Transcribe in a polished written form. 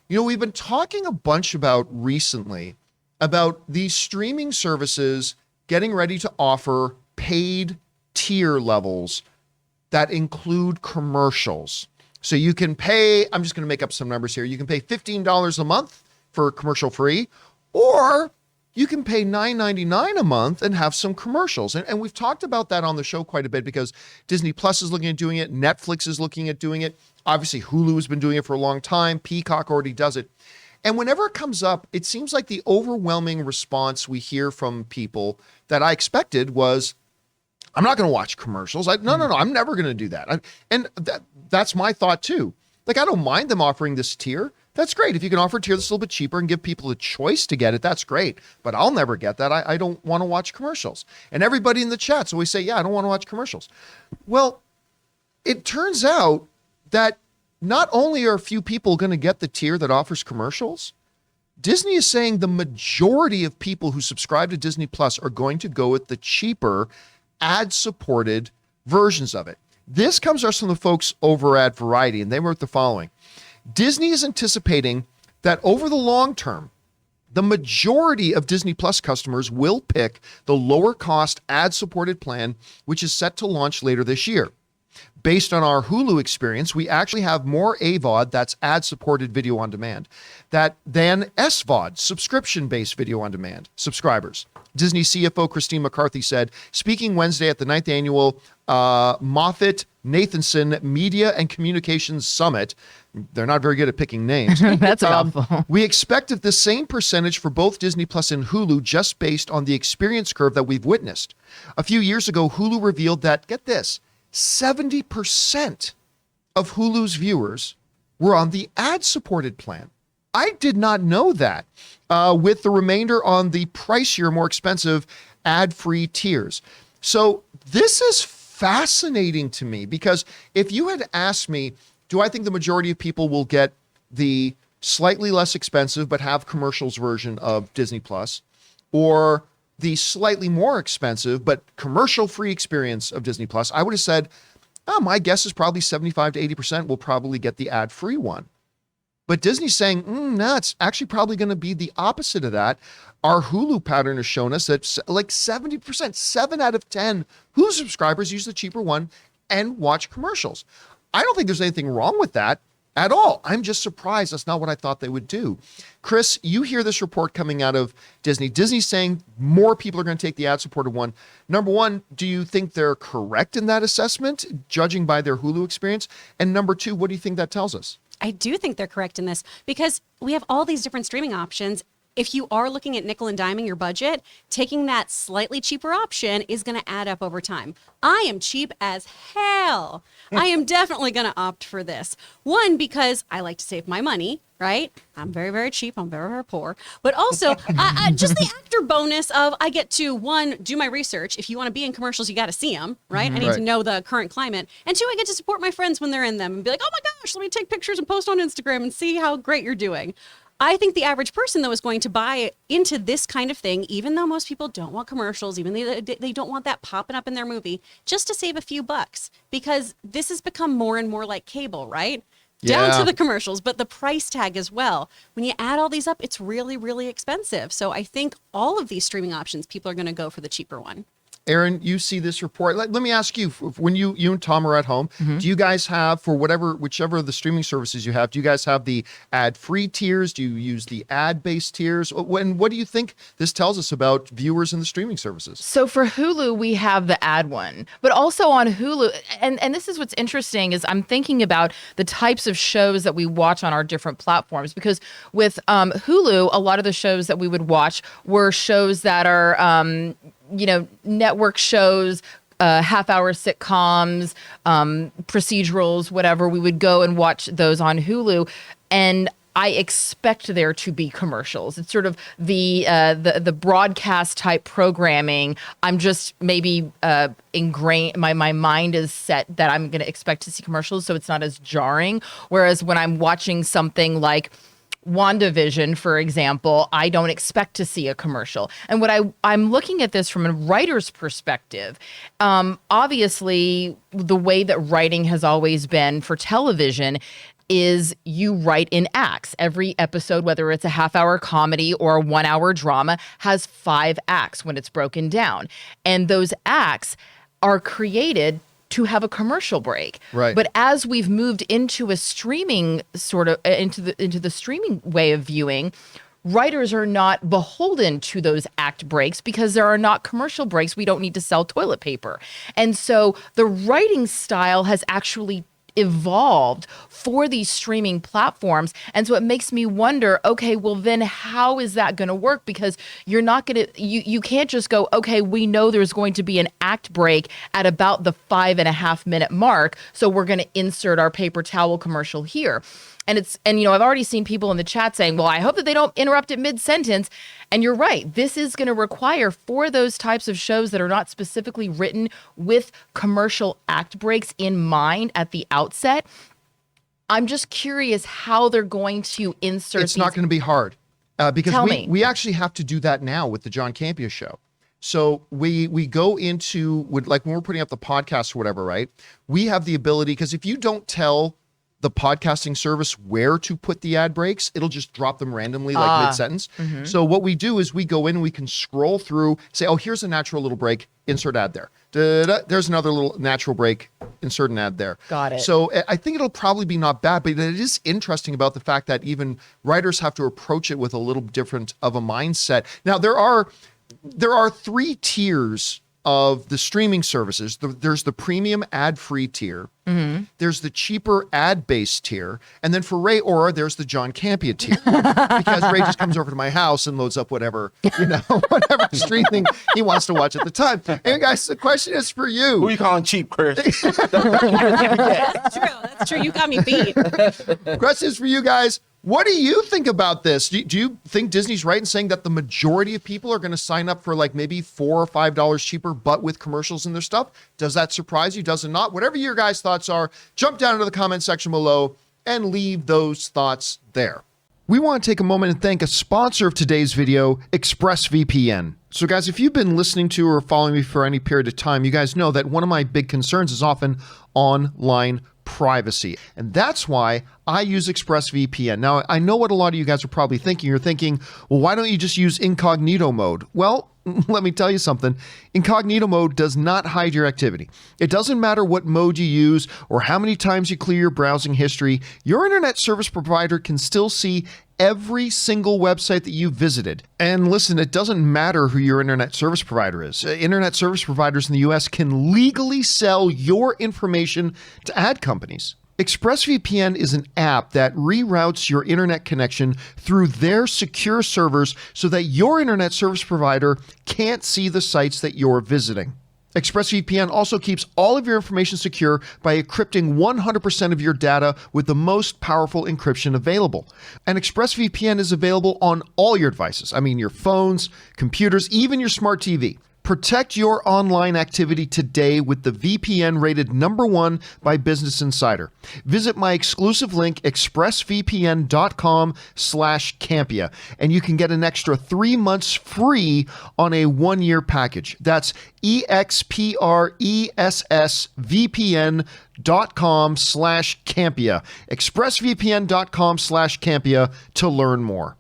We've been talking a bunch about recently about these streaming services getting ready to offer paid tier levels that include commercials. So you can pay, I'm just going to make up some numbers here. You can pay $15 a month for commercial free, or you can pay $9.99 a month and have some commercials. And we've talked about that on the show quite a bit because Disney Plus is looking at doing it. Netflix is looking at doing it. Obviously, Hulu has been doing it for a long time. Peacock already does it. And whenever it comes up, it seems like the overwhelming response we hear from people that I expected was, I'm not going to watch commercials. No, I'm never going to do that. That's my thought too. Like, I don't mind them offering this tier. That's great. If you can offer a tier that's a little bit cheaper and give people a choice to get it, that's great. But I'll never get that. I don't want to watch commercials. And everybody in the chats always say, yeah, I don't want to watch commercials. Well, it turns out that not only are a few people going to get the tier that offers commercials, Disney is saying the majority of people who subscribe to Disney Plus are going to go with the cheaper ad-supported versions of it. This comes to us from the folks over at Variety, and they wrote the following. Disney is anticipating that over the long term, the majority of Disney Plus customers will pick the lower cost ad-supported plan, which is set to launch later this year. Based on our Hulu experience, we actually have more AVOD, that's ad-supported video on demand, than SVOD, subscription-based video on demand subscribers. Disney CFO Christine McCarthy said, speaking Wednesday at the 9th annual Moffitt-Nathanson Media and Communications Summit. They're not very good at picking names. That's awful. We expect the same percentage for both Disney Plus and Hulu just based on the experience curve that we've witnessed. A few years ago, Hulu revealed that, get this, 70% of Hulu's viewers were on the ad-supported plan. I did not know that, with the remainder on the pricier, more expensive ad-free tiers. So this is fascinating to me because if you had asked me, do I think the majority of people will get the slightly less expensive but have commercials version of Disney Plus, or the slightly more expensive but commercial-free experience of Disney Plus, I would have said, my guess is probably 75 to 80% will probably get the ad-free one. But Disney's saying, no, it's actually probably going to be the opposite of that. Our Hulu pattern has shown us that like 70%, 7 out of 10 Hulu subscribers use the cheaper one and watch commercials. I don't think there's anything wrong with that at all. I'm just surprised. That's not what I thought they would do. Chris, you hear this report coming out of Disney. Disney's saying more people are going to take the ad-supported one. Number one, do you think they're correct in that assessment, judging by their Hulu experience? And number two, what do you think that tells us? I do think they're correct in this because we have all these different streaming options. If you are looking at nickel and diming your budget, taking that slightly cheaper option is going to add up over time. I am cheap as hell. I am definitely going to opt for this. One, because I like to save my money, right? I'm very, very cheap. I'm very, very poor. But also, just the actor bonus of I get to, one, do my research. If you want to be in commercials, you got to see them, right? I need to know the current climate. And two, I get to support my friends when they're in them and be like, oh my gosh, let me take pictures and post on Instagram and see how great you're doing. I think the average person, though, is going to buy into this kind of thing, even though most people don't want commercials, even though they don't want that popping up in their movie, just to save a few bucks, because this has become more and more like cable, right? Yeah. Down to the commercials, but the price tag as well. When you add all these up, it's really, really expensive. So I think all of these streaming options, people are going to go for the cheaper one. Aaron, you see this report. Let me ask you, when you and Tom are at home, do you guys have, for whichever of the streaming services you have, do you guys have the ad-free tiers? Do you use the ad-based tiers? What do you think this tells us about viewers in the streaming services? So for Hulu, we have the ad one, but also on Hulu, and this is what's interesting is I'm thinking about the types of shows that we watch on our different platforms, because with Hulu, a lot of the shows that we would watch were shows that are, network shows, half-hour sitcoms, procedurals, whatever. We would go and watch those on Hulu, and I expect there to be commercials. It's sort of the broadcast type programming. I'm just maybe ingrained. My mind is set that I'm going to expect to see commercials, so it's not as jarring. Whereas when I'm watching something like WandaVision, for example, I don't expect to see a commercial. And what I'm looking at this from a writer's perspective, obviously the way that writing has always been for television, is you write in acts. Every episode, whether it's a half-hour comedy or a 1-hour drama, has 5 acts when it's broken down. And those acts are created to have a commercial break. Right. But as we've moved into a streaming sort of into the streaming way of viewing, writers are not beholden to those act breaks because there are not commercial breaks. We don't need to sell toilet paper. And so the writing style has actually evolved for these streaming platforms. And so it makes me wonder, okay, well then how is that going to work? Because you're not going to, you can't just go, okay, we know there's going to be an act break at about the 5.5-minute mark. So we're going to insert our paper towel commercial here. And I've already seen people in the chat saying, well, I hope that they don't interrupt it mid-sentence. And you're right. This is going to require, for those types of shows that are not specifically written with commercial act breaks in mind at the outset, I'm just curious how they're going to insert It's not going to be hard because Tell me. we actually have to do that now with the John Campea Show. So we go into, like when we're putting up the podcast or whatever, right? We have the ability, because if you don't tell the podcasting service where to put the ad breaks, it'll just drop them randomly like mid-sentence. So what we do is we go in and we can scroll through, say, oh, here's a natural little break, insert ad there. Da-da-da. There's another little natural break, insert an ad there. Got it. So I think it'll probably be not bad, but it is interesting about the fact that even writers have to approach it with a little different of a mindset. Now, there are 3 tiers of the streaming services. There's the premium ad-free tier. There's the cheaper ad-based tier. And then for Ray Ora, there's the John Campea tier. Because Ray just comes over to my house and loads up whatever streaming he wants to watch at the time. And guys, the question is for you. Who you calling cheap, Chris? That's true. That's true. You got me beat. Question is for you guys. What do you think about this? Do you think Disney's right in saying that the majority of people are going to sign up for like maybe $4 or $5 cheaper, but with commercials in their stuff? Does that surprise you? Does it not? Whatever your guys' thoughts are, jump down into the comment section below and leave those thoughts there. We want to take a moment and thank a sponsor of today's video, ExpressVPN. So guys, if you've been listening to or following me for any period of time, you guys know that one of my big concerns is often online privacy. And that's why I use ExpressVPN. Now, I know what a lot of you guys are probably thinking. You're thinking, well, why don't you just use incognito mode? Well, let me tell you something. Incognito mode does not hide your activity. It doesn't matter what mode you use or how many times you clear your browsing history. Your internet service provider can still see every single website that you visited. And listen, it doesn't matter who your internet service provider is. Internet service providers in the US can legally sell your information to ad companies. ExpressVPN is an app that reroutes your internet connection through their secure servers so that your internet service provider can't see the sites that you're visiting. ExpressVPN also keeps all of your information secure by encrypting 100% of your data with the most powerful encryption available. And ExpressVPN is available on all your devices. I mean, your phones, computers, even your smart TV. Protect your online activity today with the VPN rated #1 by Business Insider. Visit my exclusive link, expressvpn.com/Campea, and you can get an extra 3 months free on a 1-year package. That's expressvpn.com/Campea. expressvpn.com/Campea to learn more.